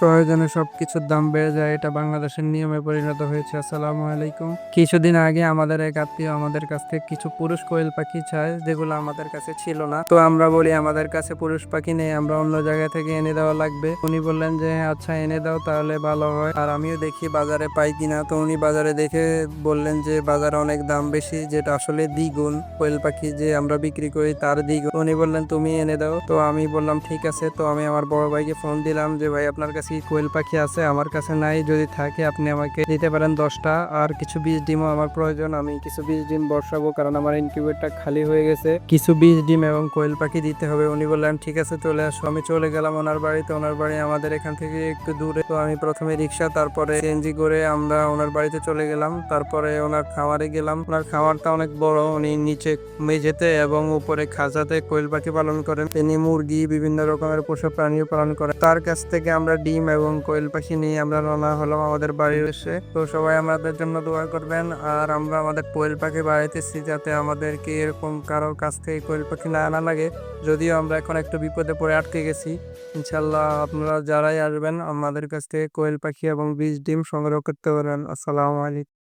প্রয়োজনে সবকিছুর দাম বেড়ে যায়, এটা বাংলাদেশের নিয়মে পরিণত হয়েছে। আসসালামু আলাইকুম। কিছুদিন আগে আমাদের এক আত্মীয় আমাদের কাছ থেকে কিছু পুরুষ কোয়েল পাখি চায়, যেগুলো আমাদের কাছে ছিল না। তো আমরা বলি আমাদের কাছে পুরুষ পাখি নেই, আমরা অন্য জায়গা থেকে এনে দেওয়া লাগবে। উনি বললেন যে আচ্ছা এনে দাও, তাহলে ভালো হয়। আর আমিও দেখি বাজারে পাই কিনা। তো উনি বাজারে দেখে বললেন যে বাজারে অনেক দাম বেশি, যেটা আসলে দ্বিগুণ। কোয়েল পাখি যে আমরা বিক্রি করি তার দ্বিগুণ। উনি বললেন তুমি এনে দাও। তো আমি বললাম ঠিক আছে। তো আমি আমার বড় ভাইকে ফোন দিলাম যে ভাই আপনার কাছে কি কোয়েল পাখি আছে? আমার কাছে নাই, যদি থাকে আপনি আমাকে দিতে পারেন 10টা। আর কিছু বীজ ডিমও আমার প্রয়োজন, আমি কিছু বীজ ডিম বসাবো, কারণ আমার ইনকিউবেটরটা খালি হয়ে গেছে। কিছু বীজ ডিম এবং কোয়েল পাখি দিতে হবে। উনি বললেন ঠিক আছে চলে আসো। আমি চলে গেলাম ওনার বাড়িতে। ওনার বাড়ি আমাদের এখান থেকে একটু দূরে। তো আমি প্রথমে রিক্সা, তারপরে সিএনজি করে আমরা ওনার বাড়িতে চলে গেলাম। তারপরে ওনার খামারে গেলাম। ওনার খামারটা অনেক বড়। উনি নিচে মেঝেতে এবং উপরে খাঁচাতে কোয়েল পাখি পালন করেন। তিনি মুরগি, বিভিন্ন রকমের পশু প্রাণীও পালন করেন। তার কাছ থেকে আমরা ডিম এবং কোয়েল পাখি নিয়ে আমরা রওনা হলাম আমাদের বাড়ির উদ্দেশ্যে। তো সবাই আমাদের জন্য দোয়া করবেন। আর আমরা আমাদের কোয়েল পাখি বাড়াইতেছি, যাতে আমাদেরকে এরকম কারোর কাছ থেকে কোয়েল পাখি না আনা লাগে। যদিও আমরা এখন একটু বিপদে পড়ে আটকে গেছি। ইনশাল্লাহ আপনারা যারাই আসবেন আমাদের কাছ থেকে কোয়েল পাখি এবং বীজ ডিম সংগ্রহ করতে পারেন। আসসালামু আলাইকুম।